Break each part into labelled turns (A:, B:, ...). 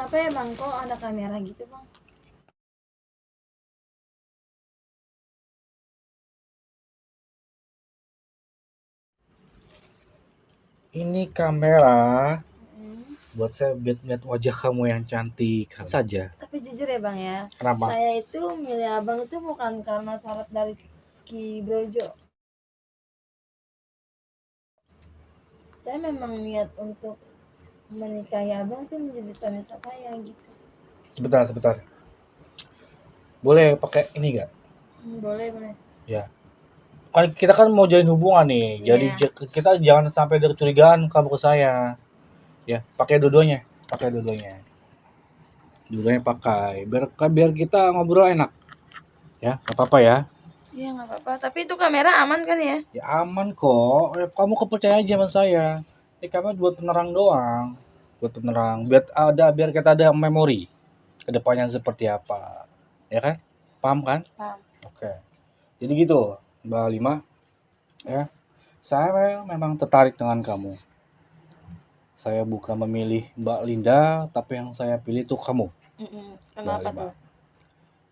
A: Kenapa ya bang kok ada kamera gitu bang?
B: Ini kamera
A: Hmm.
B: buat saya lihat wajah kamu yang cantik saja.
A: Tapi jujur ya bang ya,
B: Kenapa?
A: saya itu milih abang itu bukan karena syarat dari Ki Brojo. Saya memang niat untuk menikahi abang itu menjadi suami saya gitu.
B: Sebentar. Boleh pakai ini gak?
A: Boleh boleh.
B: Ya. Kan kita kan mau jalin hubungan nih. Jadi
A: Iya.
B: kita jangan sampai ada kecurigaan kamu ke saya. Ya, pakai dua-duanya. Pakai dua-duanya. Dua-duanya pakai. Biar kita ngobrol enak. Ya, nggak apa-apa ya.
A: Iya nggak apa-apa. Tapi itu kamera aman kan ya?
B: Ya aman kok. Kamu kepercayaan aja sama saya. Ini kamera buat penerang doang. Buat penerang. Biar kita ada memori. Kedepannya seperti apa. Ya kan? Paham kan?
A: Paham.
B: Oke. Jadi gitu, Mbak Lima. Ya. Saya memang tertarik dengan kamu. Saya bukan memilih Mbak Linda, tapi yang saya pilih itu kamu, Mbak
A: Kenapa
B: Lima.
A: tuh?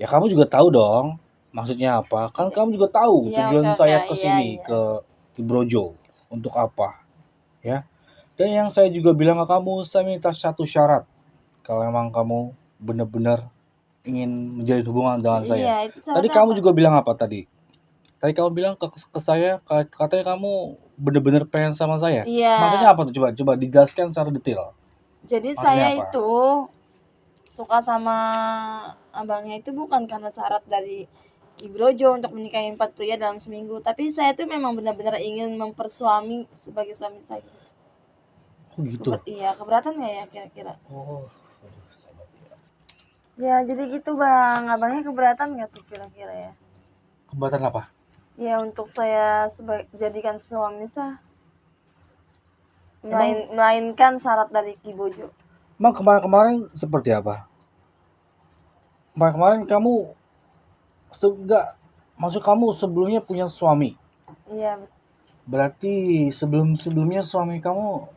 B: Ya kamu juga tahu dong maksudnya apa. Kan kamu juga tahu
A: Iya oke
B: tujuan
A: oke.
B: saya ke
A: Iya
B: sini,
A: iya.
B: ke Brojo. Untuk apa? Ya. Dan yang saya juga bilang ke kamu, saya minta satu syarat. Kalau memang kamu benar-benar ingin menjalin hubungan dengan saya.
A: Iya itu
B: Tadi
A: syaratnya
B: kamu
A: apa?
B: juga bilang apa tadi? Tadi kamu bilang ke saya, katanya kamu benar-benar pengen sama saya.
A: Iya.
B: Maksudnya apa tuh? Coba dijelaskan secara detail.
A: Jadi
B: Maksudnya
A: saya
B: apa?
A: itu suka sama abangnya itu bukan karena syarat dari Ki Brojo untuk menikahi 4 pria dalam seminggu, tapi saya tuh memang benar-benar ingin mempersuami sebagai suami saya.
B: Oh gitu.
A: Iya, keberatan nggak ya kira-kira?
B: Oh, aduh, sahabat ya.
A: Ya, jadi gitu bang, abangnya keberatan nggak tuh kira-kira ya?
B: Keberatan apa?
A: Ya, untuk saya jadikan suami sah,
B: Emang,
A: melainkan syarat dari Ki Brojo.
B: emang kemarin-kemarin seperti apa? Kemarin-kemarin kamu enggak, maksud kamu sebelumnya punya suami.
A: Iya,
B: Berarti sebelum-sebelumnya suami kamu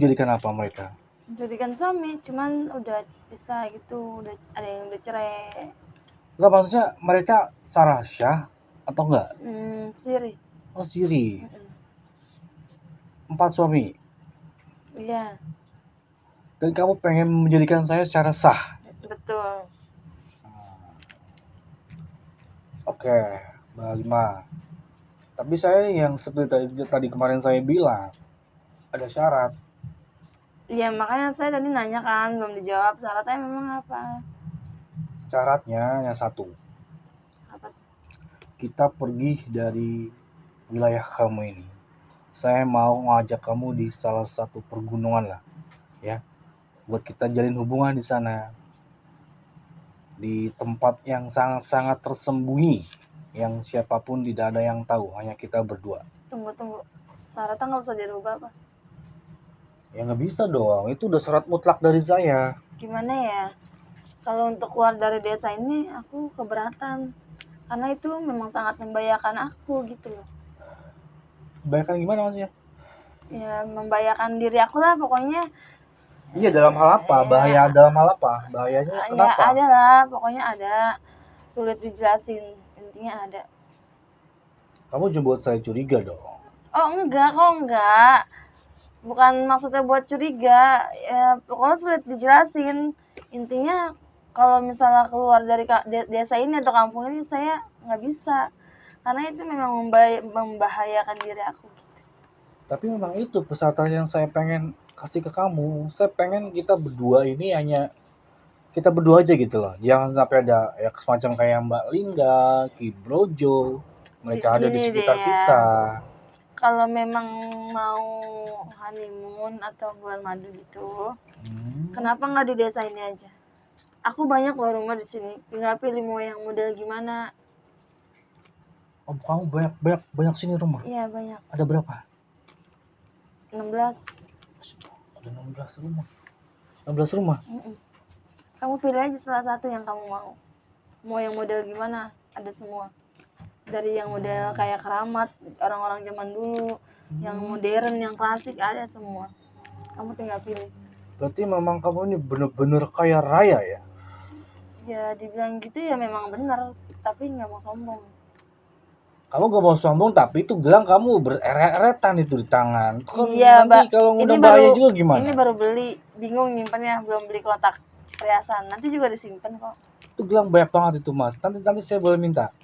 B: jadikan apa mereka?
A: jadikan suami, cuman udah bisa gitu, udah ada yang udah cerai.
B: Enggak, maksudnya mereka Sarasya atau enggak?
A: Siri.
B: Oh, Siri.
A: Mm-mm.
B: 4 suami.
A: Iya,
B: Dan kamu pengen menjadikan saya secara sah.
A: betul.
B: Oke, Mbak Lima. Tapi saya yang seperti tadi kemarin saya bilang, ada syarat.
A: Iya, makanya saya tadi nanya kan, belum dijawab. Syaratnya memang apa?
B: Syaratnya yang satu,
A: Apa?
B: kita pergi dari wilayah kamu ini. Saya mau ngajak kamu di salah satu pergunungan lah, ya. Buat kita jalin hubungan di sana. Di tempat yang sangat-sangat tersembunyi. Yang siapapun tidak ada yang tahu, hanya kita berdua.
A: Tunggu. Syaratnya nggak usah dirubah, Pak.
B: Ya nggak bisa dong, itu udah syarat mutlak dari saya.
A: Gimana ya? Kalau untuk keluar dari desa ini, aku keberatan. Karena itu memang sangat membahayakan aku gitu loh.
B: Bayangkan gimana maksudnya?
A: Ya, membahayakan diri aku lah pokoknya.
B: Iya, dalam hal apa? Bahaya
A: Ya,
B: dalam hal apa? Bahayanya
A: ya
B: kenapa?
A: ada lah, pokoknya ada. Sulit dijelasin, intinya ada.
B: Kamu jangan buat saya curiga dong.
A: Oh enggak, kok enggak. Bukan maksudnya buat curiga, ya pokoknya sulit dijelasin. Intinya kalau misalnya keluar dari desa ini atau kampung ini saya nggak bisa, karena itu memang membahayakan diri aku gitu.
B: Tapi memang itu persyaratan yang saya pengen kasih ke kamu. Saya pengen kita berdua ini hanya kita berdua aja gitu loh. Jangan sampai ada ya semacam kayak Mbak Linda, Ki Brojo, mereka ada di
A: Gini deh
B: sekitar
A: ya,
B: kita.
A: kalau memang mau honeymoon atau bulan madu gitu, kenapa nggak di desa ini aja? Aku banyak loh rumah di sini, tinggal pilih mau yang model gimana.
B: Oh, kamu banyak sini rumah.
A: Iya banyak,
B: Ada berapa?
A: 16.
B: Ada 16 rumah. 16 rumah.
A: Kamu pilih aja salah satu yang kamu mau. Mau yang model gimana? Ada semua. Dari yang model kayak keramat orang-orang zaman dulu, yang modern, yang klasik ada semua. Kamu tinggal pilih.
B: Berarti memang kamu ini bener-bener kaya raya ya?
A: Ya dibilang gitu ya memang benar, tapi nggak mau sombong.
B: Kamu gak mau sombong tapi itu gelang kamu bereret-eretan itu di tangan. Itu kan
A: Iya,
B: nanti
A: Mbak.
B: kalau
A: Ini
B: udah bahaya
A: baru
B: juga
A: ini
B: gimana?
A: baru beli, bingung nyimpannya, belum beli kotak perhiasan. Nanti juga disimpan kok.
B: Itu gelang banyak banget itu mas. Nanti nanti saya boleh minta.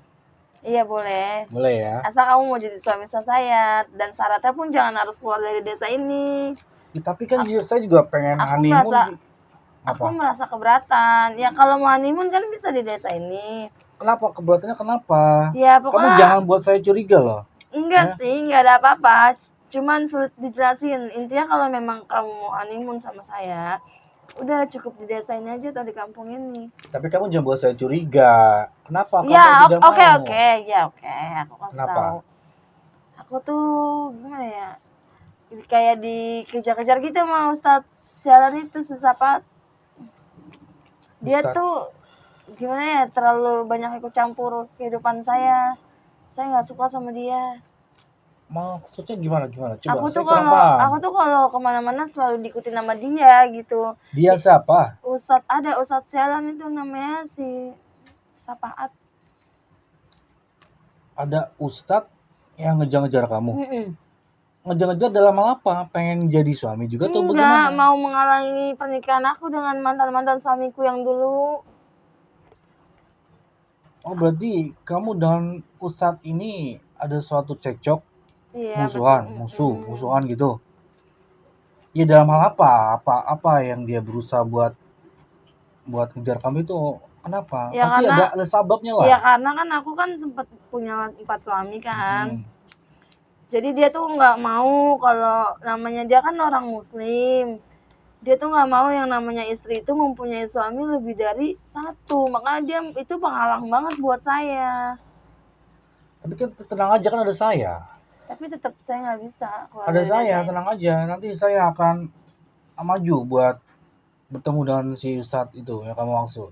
A: Iya boleh.
B: Boleh ya?
A: Asal kamu mau jadi suami saya dan syaratnya pun jangan harus keluar dari desa ini.
B: Ya, tapi kan saya juga pengen
A: Aku
B: honeymoon.
A: merasa aku
B: Apa?
A: merasa keberatan. Ya kalau mau honeymoon kan bisa di desa ini.
B: Kenapa? Keberatannya kenapa?
A: Ya
B: Kamu
A: pokoknya
B: jangan buat saya curiga loh.
A: enggak
B: Ya?
A: sih, enggak ada apa-apa. Cuman sulit dijelasin. Intinya kalau memang kamu mau honeymoon sama saya, udah cukup di desa ini aja atau di kampung ini.
B: Tapi kamu jangan buat saya curiga. Kenapa? Kamu
A: Ya,
B: tidak
A: oke
B: mau?
A: oke. Ya oke, aku kasih
B: Kenapa?
A: tahu. Aku tuh gimana ya? Kayak dikejar-kejar gitu sama Ustadz sialan itu sesapat. Dia
B: Ustadz,
A: tuh gimana ya, terlalu banyak ikut campur kehidupan saya. Saya nggak suka sama dia.
B: maksudnya gimana? Coba,
A: Aku tuh
B: saya kurang
A: kalau
B: paham.
A: aku tuh kalau kemana-mana selalu diikutin sama dia gitu.
B: Dia siapa?
A: Ustadz sialan itu namanya si Sapaat.
B: Ada ustadz yang ngejar-ngejar kamu.
A: Mm-mm.
B: Ngejar-ngejar dalam hal apa? Pengen jadi suami juga atau
A: Enggak,
B: bagaimana?
A: mau menghalangi pernikahan aku dengan mantan-mantan suamiku yang dulu.
B: Oh berarti kamu dan ustadz ini ada suatu cekcok,
A: Iya, betul.
B: musuhan gitu. Ya dalam hal apa? Apa yang dia berusaha buat ngejar kamu itu kenapa?
A: Ya
B: Pasti
A: karena
B: ada sebabnya lah.
A: ya karena kan aku kan sempat punya 4 suami kan.
B: Hmm.
A: Jadi dia tuh nggak mau, kalau namanya dia kan orang muslim. Dia tuh nggak mau yang namanya istri itu mempunyai suami lebih dari 1. Makanya dia itu penghalang banget buat saya.
B: Tapi kan tenang aja kan ada saya.
A: Tapi tetap saya nggak bisa keluar
B: Ada
A: dari
B: saya,
A: desa ini.
B: tenang aja. Nanti saya akan maju buat bertemu dengan si ustadz itu yang kamu maksud.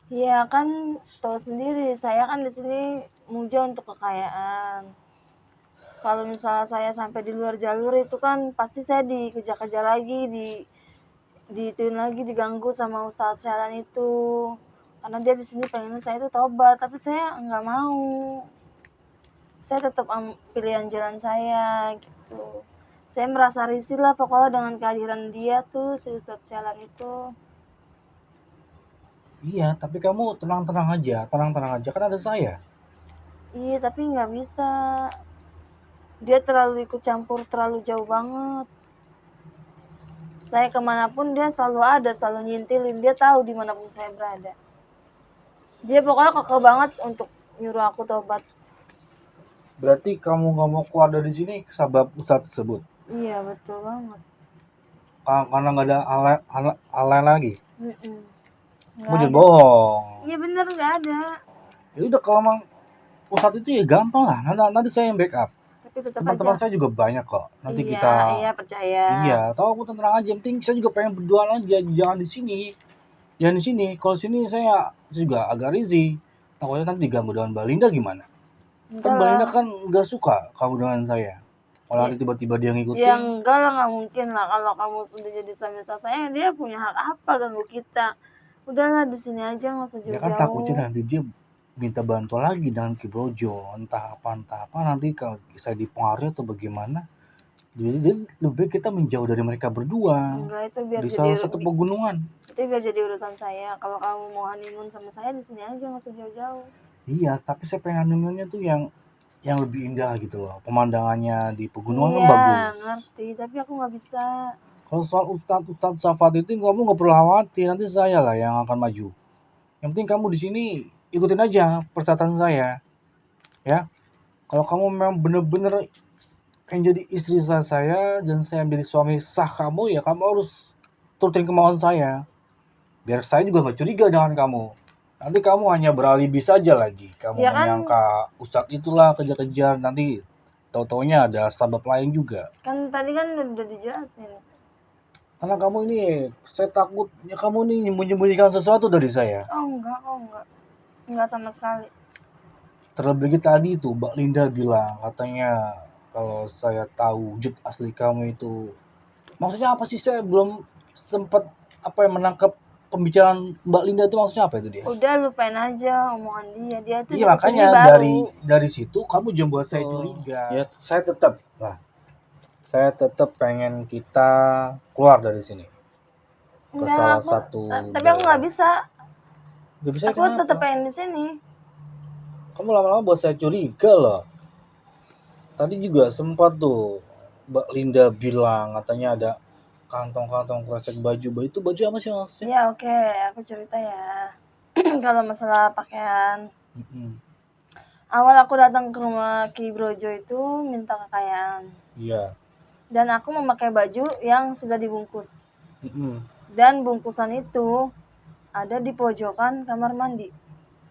A: Iya kan tahu sendiri, saya kan di sini muja untuk kekayaan. Kalau misalnya saya sampai di luar jalur itu kan pasti saya dikejar-kejar lagi, diituin lagi, diganggu sama Ustadz Sialan itu. Karena dia di sini pengen saya itu tobat, tapi saya nggak mau. Saya tetap pilihan jalan saya gitu. Saya merasa risih lah pokoknya dengan kehadiran dia tuh, si Ustadz Sialan itu.
B: Iya, tapi kamu tenang-tenang aja, kan ada saya.
A: Iya, tapi nggak bisa. Dia terlalu ikut campur, terlalu jauh banget. Saya kemanapun dia selalu ada, selalu nyintilin. Dia tahu dimanapun saya berada. Dia pokoknya kekeh banget untuk nyuruh aku tobat.
B: Berarti kamu nggak mau keluar dari sini sebab ustadz tersebut.
A: Iya, betul banget.
B: Karena nggak ada hal lain lagi.
A: Mm-mm.
B: Kamu
A: Nggak
B: jangan
A: ada.
B: bohong.
A: Iya bener, nggak ada.
B: Ya udah kalau emang ustadz itu ya gampang lah. Nanti saya yang backup.
A: Tapi tetap
B: Teman-teman
A: aja.
B: saya juga banyak kok. Nanti
A: Iya,
B: kita
A: iya percaya.
B: iya, tahu aku tenang aja. Yang penting saya juga pengen berduaan aja, jangan di sini. Jangan di sini. Kalau sini saya juga agak risih. Takutnya nanti diganggu dengan Mbak Linda gimana?
A: Enggak
B: Kan Mbak Linda
A: lah.
B: kan nggak suka kamu dengan saya. Kalau
A: Ya,
B: nanti tiba-tiba dia
A: ya
B: ngikutin,
A: enggak lah, nggak mungkin lah. Kalau kamu sudah jadi suami saya, dia punya hak apa ganggu kita? Udahlah di sini aja, nggak usah
B: ya kan takutnya
A: jauh-jauh.
B: nanti dia minta bantuan lagi dengan Ki Brojo, entah apa nanti kalau saya dipengaruhi atau bagaimana. Jadi lebih baik kita menjauh dari mereka berdua
A: Enggak, itu biar
B: di
A: jadi
B: salah satu pegunungan.
A: itu biar jadi urusan saya. Kalau kamu mau honeymoon sama saya di sini aja, nggak usah jauh-jauh.
B: Iya, tapi saya pengen honeymoonnya tuh yang lebih indah gitu loh. Pemandangannya di pegunungan kan
A: Iya,
B: bagus.
A: ngerti. Tapi aku nggak bisa.
B: Kalau soal Ustadz Safat itu kamu nggak perlu khawatir, nanti saya lah yang akan maju. Yang penting kamu di sini ikutin aja persyaratan saya, ya. Kalau kamu memang bener-bener pengen jadi istri saya dan saya menjadi suami sah kamu, ya kamu harus turutin kemauan saya. Biar saya juga nggak curiga dengan kamu. Nanti kamu hanya beralibi saja lagi. Kamu
A: Ya kan,
B: menyangka Ustadz itulah kejar-kejar, nanti tau-taunya ada sebab lain juga.
A: kan tadi kan udah dijelasin.
B: Karena kamu ini, saya takut ya kamu ini menyembunyikan sesuatu dari saya.
A: Oh enggak, enggak sama sekali.
B: Terlebih tadi itu Mbak Linda bilang katanya kalau saya tahu wujud asli kamu itu. Maksudnya apa sih, saya belum sempat menangkap pembicaraan Mbak Linda itu maksudnya apa itu dia?
A: Udah lupain aja omongan dia. Dia tuh
B: Iya
A: di kesini
B: makanya
A: baru.
B: dari situ kamu jangan buat saya curiga. Ya saya tetap pengen kita keluar dari sini ke
A: Enggak,
B: salah
A: aku,
B: satu
A: tapi aku nggak bisa.
B: Gak bisa
A: Aku
B: kenapa?
A: tetap pengen di sini.
B: Kamu lama-lama buat saya curiga loh. Tadi juga sempat tuh Mbak Linda bilang katanya ada kantong-kantong kresek baju. Itu baju apa sih maksudnya?
A: Ya oke, aku cerita ya. Kalau masalah pakaian,
B: Mm-mm.
A: awal aku datang ke rumah Ki Brojo itu minta kekayaan.
B: Iya.
A: Dan aku memakai baju yang sudah dibungkus.
B: Mm-mm.
A: Dan bungkusan itu ada di pojokan kamar mandi.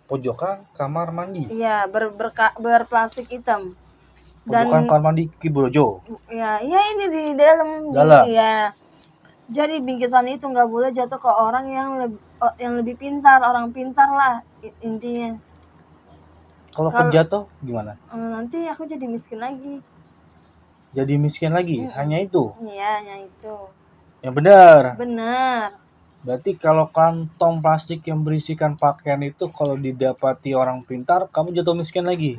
B: Pojokan kamar mandi.
A: Iya, berplastik hitam.
B: Pojokan
A: Dan
B: kamar mandi Ki Brojo.
A: ya ini di dalam.
B: Dalam.
A: Iya. Jadi bingkisan itu nggak boleh jatuh ke orang yang lebih pintar, orang pintar lah intinya.
B: Kalau
A: Kalau-
B: kejatuh gimana?
A: Nanti aku jadi miskin lagi.
B: Jadi miskin lagi. Hanya itu.
A: Iya, hanya itu.
B: Yang benar.
A: Benar.
B: Berarti kalau kantong plastik yang berisikan pakaian itu kalau didapati orang pintar, kamu jatuh miskin lagi.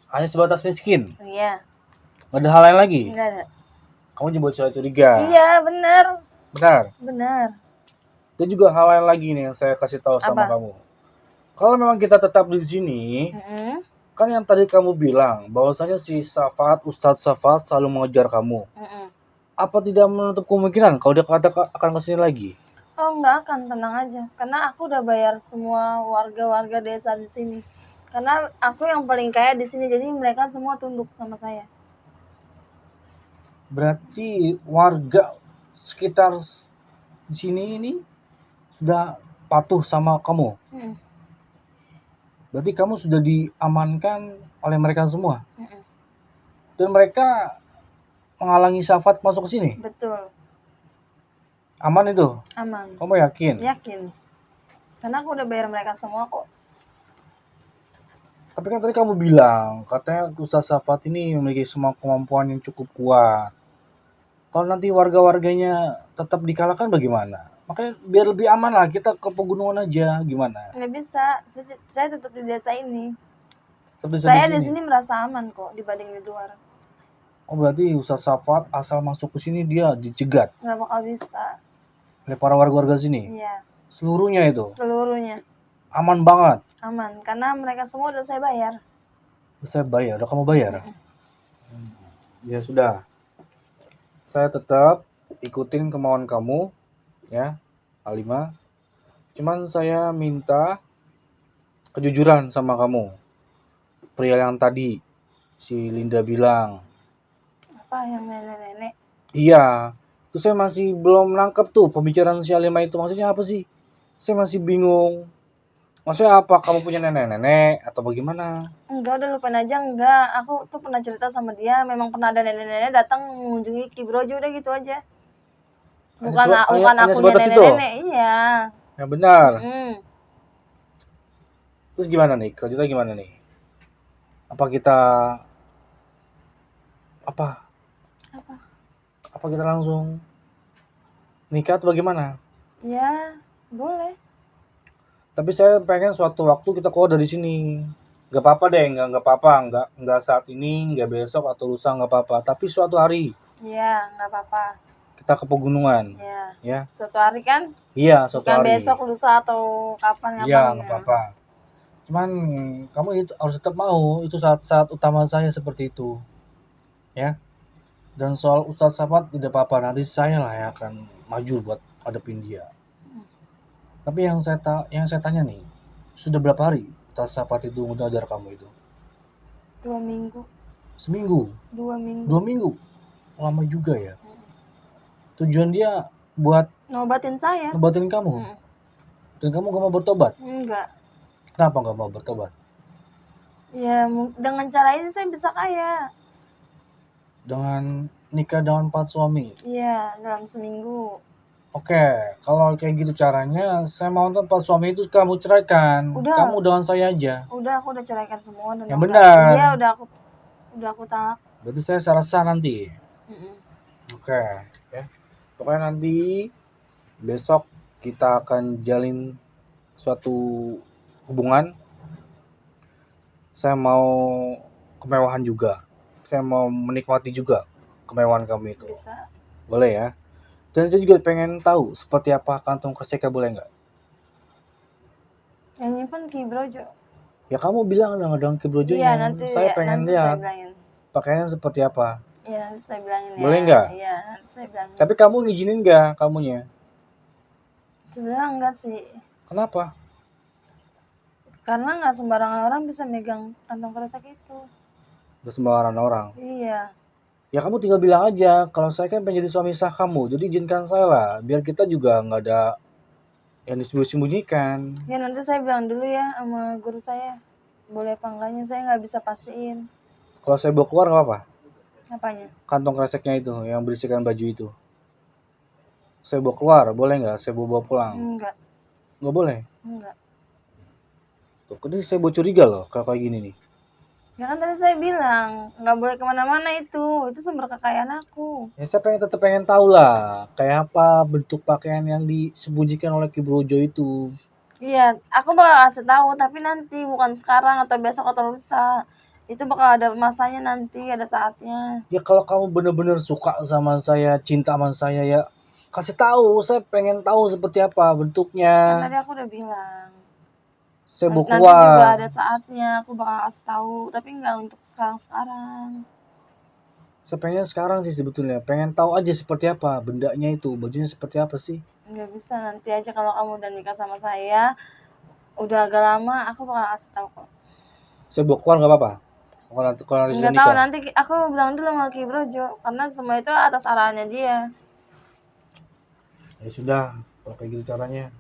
B: Hanya sebatas miskin.
A: Iya.
B: Nggak ada hal lain lagi.
A: Enggak ada.
B: Kamu coba curiga.
A: Iya, benar.
B: Benar.
A: Benar.
B: Dan juga hal lain lagi nih yang saya kasih tahu sama
A: Apa?
B: kamu. Kalau memang kita tetap di sini, kan yang tadi kamu bilang bahwasanya si Ustadz Safat selalu mengejar kamu. Apa tidak menutup kemungkinan kalau dia akan kesini lagi?
A: Oh, nggak akan, tenang aja. Karena aku udah bayar semua warga-warga desa di sini. Karena aku yang paling kaya di sini, jadi mereka semua tunduk sama saya.
B: Berarti warga sekitar di sini ini sudah patuh sama kamu. Berarti kamu sudah diamankan oleh mereka semua. Dan mereka menghalangi Safat masuk ke sini.
A: Betul.
B: Aman itu?
A: Aman.
B: Kamu yakin?
A: Yakin. Karena aku udah bayar mereka semua kok.
B: Tapi kan tadi kamu bilang katanya Ustaz Safat ini memiliki semua kemampuan yang cukup kuat. Kalau nanti warga-warganya tetap dikalahkan bagaimana? Makanya biar lebih aman lah kita ke pegunungan aja, gimana?
A: Nggak bisa, saya tetap di desa ini.
B: Tetap
A: Saya di sini merasa aman kok dibanding di luar.
B: Oh berarti Ustaz Safat asal masuk ke sini dia dicegat
A: Nggak bakal bisa.
B: oleh para warga-warga sini?
A: Iya.
B: Seluruhnya itu?
A: Seluruhnya.
B: Aman banget?
A: Aman, karena mereka semua udah saya bayar.
B: Saya bayar? Udah kamu bayar? Ya sudah. Saya tetap ikutin kemauan kamu, ya, Halimah. Cuman saya minta kejujuran sama kamu. Pria yang tadi si Linda bilang.
A: Apa yang nenek-nenek?
B: Iya. Terus saya masih belum nangkep tuh pembicaraan si Halimah itu. Maksudnya apa sih? Saya masih bingung. Maksudnya apa? Kamu punya nenek-nenek atau bagaimana?
A: Enggak, udah lupain aja. Enggak, aku tuh pernah cerita sama dia. Memang pernah ada nenek-nenek datang mengunjungi Ki Brojo, udah gitu aja. Bukan
B: hanya
A: aku
B: sebatas itu?
A: nenek-nenek. Iya.
B: Ya benar.
A: Mm.
B: Terus gimana nih? Kelanjutannya gimana nih? Apa kita apa kita langsung nikah atau bagaimana?
A: Ya, boleh.
B: Tapi saya pengen suatu waktu kita keluar dari sini. Gak apa-apa deh, nggak apa-apa, nggak saat ini, nggak besok atau lusa nggak apa-apa. Tapi suatu hari
A: Iya, nggak apa-apa.
B: kita ke pegunungan.
A: Iya.
B: Ya.
A: Suatu hari kan?
B: Iya, suatu
A: Bukan
B: hari.
A: besok, lusa atau kapan?
B: Iya, nggak apa-apa. Cuman kamu itu harus tetap mau. Itu saat-saat utama saya seperti itu. Ya. Dan soal Ustadz Safat tidak apa-apa. Nanti saya lah yang akan maju buat hadapin dia. Tapi yang saya tanya nih, sudah berapa hari Ustadz Safat itu mengajar kamu itu?
A: 2 minggu.
B: Seminggu?
A: 2 minggu.
B: 2 minggu? Lama juga ya. Tujuan dia buat
A: Ngobatin saya.
B: ngobatin kamu. Dan kamu gak mau bertobat?
A: Enggak.
B: Kenapa gak mau bertobat?
A: Ya, dengan cara ini saya bisa kaya.
B: Dengan nikah dengan 4 suami?
A: Iya, dalam seminggu.
B: Oke, kalau kayak gitu caranya, saya mau 4 suami itu kamu ceraikan.
A: Udah.
B: Kamu dengan saya aja.
A: Udah, aku udah ceraikan semua. Dan
B: yang benar.
A: Iya, udah aku talak.
B: Berarti saya salah sah nanti. Oke, ya. Pokoknya nanti besok kita akan jalin suatu hubungan. Saya mau kemewahan juga. Saya mau menikmati juga kemewahan kamu itu.
A: Bisa.
B: Boleh ya? Dan saya juga pengen tahu seperti apa kantong kreseka, boleh nggak?
A: Yang nyimpen Ki Brojo.
B: Ya kamu bilang dong ke
A: Iya,
B: brojonya.
A: nanti
B: Saya pengen
A: nanti saya
B: lihat
A: bilangin.
B: pakaiannya seperti apa.
A: Iya, nanti saya bilangin ya.
B: Boleh nggak?
A: Iya, nanti saya bilangin.
B: Tapi kamu ngizinin nggak kamunya?
A: Sebenarnya enggak sih.
B: Kenapa?
A: Karena nggak sembarangan orang bisa megang kantong kresek itu.
B: Gak sembarangan orang.
A: Iya.
B: Ya kamu tinggal bilang aja, kalau saya kan pengen jadi suami sah kamu, jadi izinkan saya lah, biar kita juga nggak ada yang disembunyikan.
A: Ya nanti saya bilang dulu ya sama guru saya. Boleh apa enggaknya saya nggak bisa pastiin.
B: Kalau saya bawa keluar nggak apa-apa?
A: Apanya?
B: Kantong kreseknya itu, yang berisikan baju itu. Saya bawa keluar, boleh nggak? Saya bawa pulang?
A: Enggak.
B: Nggak boleh.
A: Enggak.
B: Tuh, jadi saya bawa curiga loh kalau kayak gini nih.
A: Ya kan tadi saya bilang nggak boleh kemana-mana itu sumber kekayaan aku.
B: Ya saya tetap pengen tahu lah, kayak apa bentuk pakaian yang disembunyikan oleh Ki Brojo itu.
A: Iya, aku bakal kasih tahu tapi nanti bukan sekarang atau besok atau lusa. Itu bakal ada masanya nanti, ada saatnya.
B: Ya kalau kamu bener-bener suka sama saya, cinta sama saya ya kasih tahu. Saya pengen tahu seperti apa
A: Kan
B: bentuknya.
A: tadi aku udah bilang.
B: Saya bawa
A: Nanti juga
B: keluar.
A: ada saatnya aku bakal kasih tahu, tapi nggak untuk sekarang-sekarang.
B: Saya pengen sekarang sih sebetulnya. Pengen tahu aja seperti apa bendanya itu, bajunya seperti apa sih.
A: Nggak bisa, nanti aja kalau kamu udah nikah sama saya, udah agak lama, aku bakal kasih tahu kok.
B: Saya bawa keluar nggak apa-apa. Kalau nanti sudah
A: Nggak tahu,
B: nikah.
A: nanti aku bilang dulu sama Ki Brojo, karena semua itu atas arahannya dia.
B: Ya sudah, kalau kayak gitu caranya.